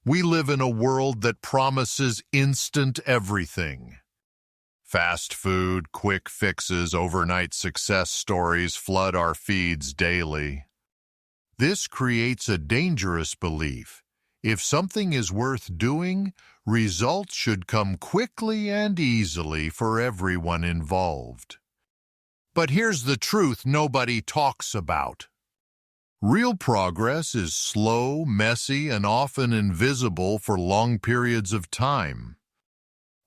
We live in a world that promises instant everything. Fast food, quick fixes, overnight success stories flood our feeds daily. This creates a dangerous belief. If something is worth doing, results should come quickly and easily for everyone involved. But here's the truth nobody talks about. Real progress is slow, messy, and often invisible for long periods of time.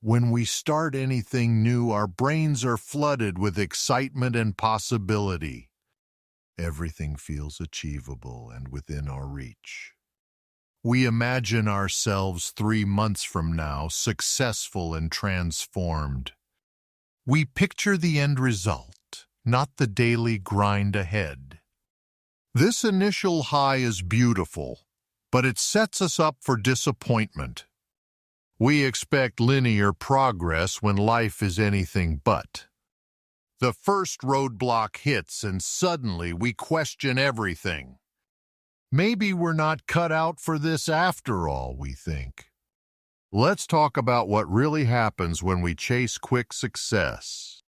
When we start anything new, our brains are flooded with excitement and possibility. Everything feels achievable and within our reach. We imagine ourselves 3 months from now, successful and transformed. We picture the end result, not the daily grind ahead. This initial high is beautiful, but it sets us up for disappointment. We expect linear progress when life is anything but. The first roadblock hits and suddenly we question everything. Maybe we're not cut out for this after all, we think. Let's talk about what really happens when we chase quick success.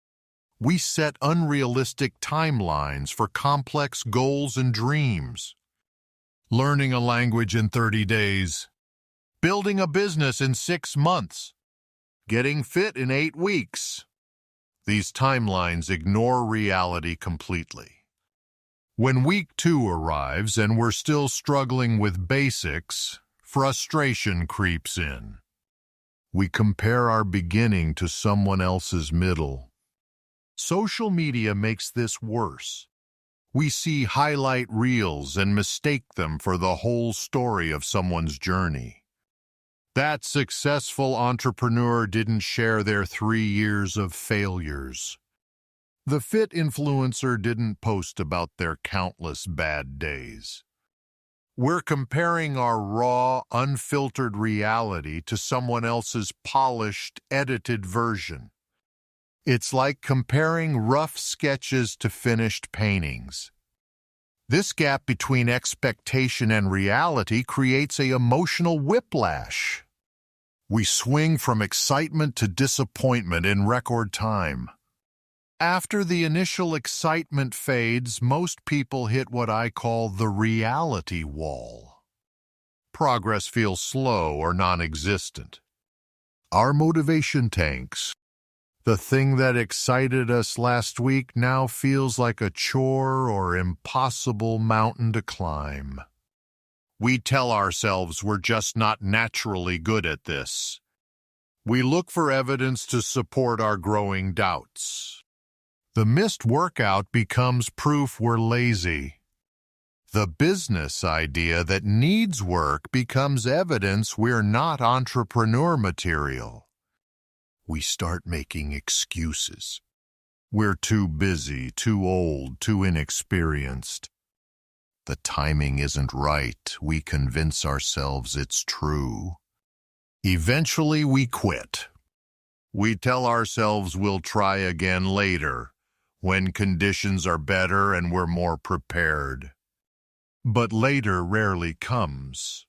We set unrealistic timelines for complex goals and dreams. Learning a language in 30 days. Building a business in 6 months. Getting fit in 8 weeks. These timelines ignore reality completely. When week 2 arrives and we're still struggling with basics, frustration creeps in. We compare our beginning to someone else's middle. Social media makes this worse. We see highlight reels and mistake them for the whole story of someone's journey. That successful entrepreneur didn't share their 3 years of failures. The fit influencer didn't post about their countless bad days. We're comparing our raw, unfiltered reality to someone else's polished, edited version. It's like comparing rough sketches to finished paintings. This gap between expectation and reality creates an emotional whiplash. We swing from excitement to disappointment in record time. After the initial excitement fades, most people hit what I call the reality wall. Progress feels slow or non-existent. Our motivation tanks. The thing that excited us last week now feels like a chore or impossible mountain to climb. We tell ourselves we're just not naturally good at this. We look for evidence to support our growing doubts. The missed workout becomes proof we're lazy. The business idea that needs work becomes evidence we're not entrepreneur material. We start making excuses. We're too busy, too old, too inexperienced. The timing isn't right. We convince ourselves it's true. Eventually, we quit. We tell ourselves we'll try again later, when conditions are better and we're more prepared. But later rarely comes.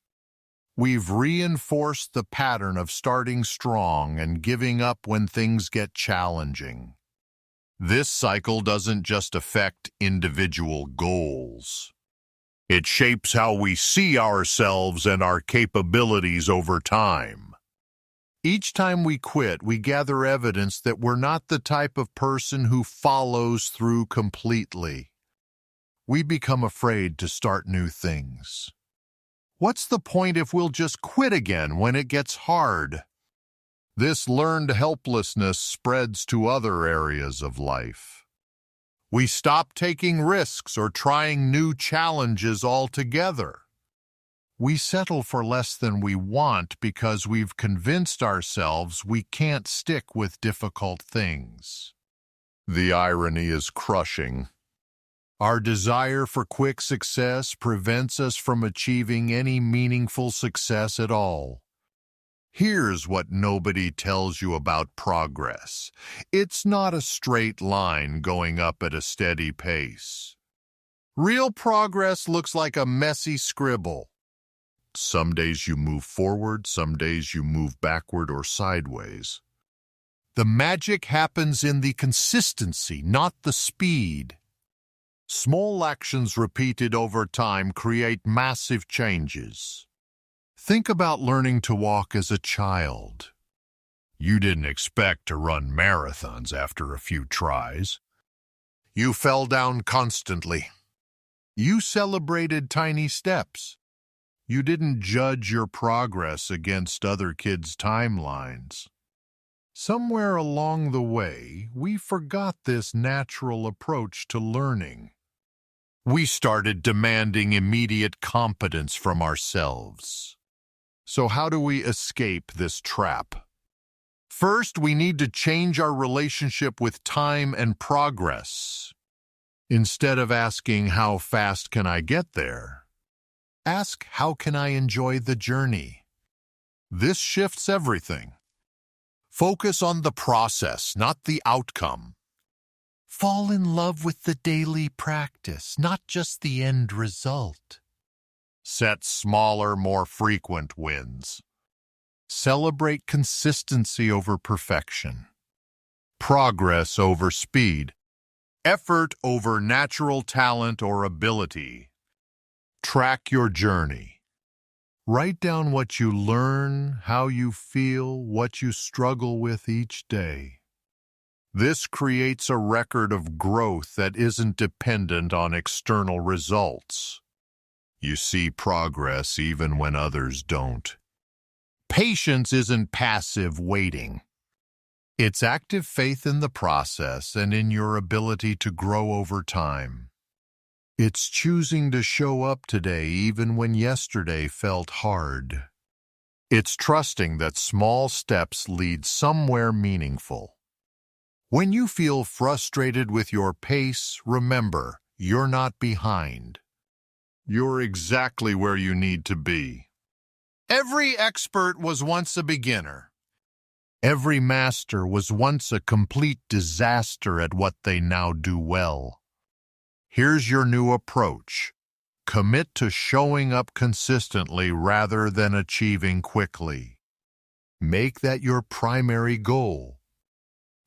We've reinforced the pattern of starting strong and giving up when things get challenging. This cycle doesn't just affect individual goals. It shapes how we see ourselves and our capabilities over time. Each time we quit, we gather evidence that we're not the type of person who follows through completely. We become afraid to start new things. What's the point if we'll just quit again when it gets hard? This learned helplessness spreads to other areas of life. We stop taking risks or trying new challenges altogether. We settle for less than we want because we've convinced ourselves we can't stick with difficult things. The irony is crushing. Our desire for quick success prevents us from achieving any meaningful success at all. Here's what nobody tells you about progress. It's not a straight line going up at a steady pace. Real progress looks like a messy scribble. Some days you move forward, some days you move backward or sideways. The magic happens in the consistency, not the speed. Small actions repeated over time create massive changes. Think about learning to walk as a child. You didn't expect to run marathons after a few tries. You fell down constantly. You celebrated tiny steps. You didn't judge your progress against other kids' timelines. Somewhere along the way, we forgot this natural approach to learning. We started demanding immediate competence from ourselves. So how do we escape this trap? First, we need to change our relationship with time and progress. Instead of asking, how fast can I get there? Ask, how can I enjoy the journey? This shifts everything. Focus on the process, not the outcome. Fall in love with the daily practice, not just the end result. Set smaller, more frequent wins. Celebrate consistency over perfection. Progress over speed. Effort over natural talent or ability. Track your journey. Write down what you learn, how you feel, what you struggle with each day. This creates a record of growth that isn't dependent on external results. You see progress even when others don't. Patience isn't passive waiting. It's active faith in the process and in your ability to grow over time. It's choosing to show up today even when yesterday felt hard. It's trusting that small steps lead somewhere meaningful. When you feel frustrated with your pace, remember, you're not behind. You're exactly where you need to be. Every expert was once a beginner. Every master was once a complete disaster at what they now do well. Here's your new approach. Commit to showing up consistently rather than achieving quickly. Make that your primary goal.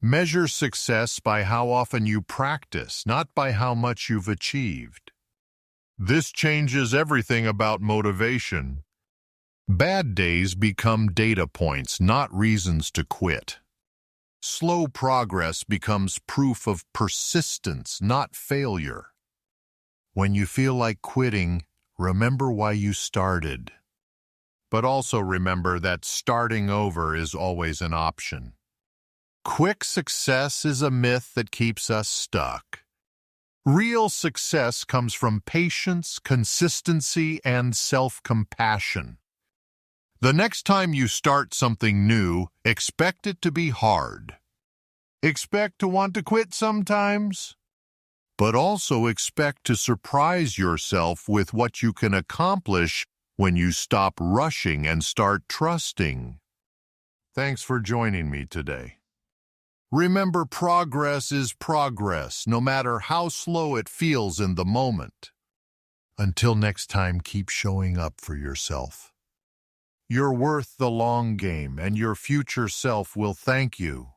Measure success by how often you practice, not by how much you've achieved. This changes everything about motivation. Bad days become data points, not reasons to quit. Slow progress becomes proof of persistence, not failure. When you feel like quitting, remember why you started. But also remember that starting over is always an option. Quick success is a myth that keeps us stuck. Real success comes from patience, consistency, and self-compassion. The next time you start something new, expect it to be hard. Expect to want to quit sometimes, but also expect to surprise yourself with what you can accomplish when you stop rushing and start trusting. Thanks for joining me today. Remember, progress is progress, no matter how slow it feels in the moment. Until next time, keep showing up for yourself. You're worth the long game, and your future self will thank you.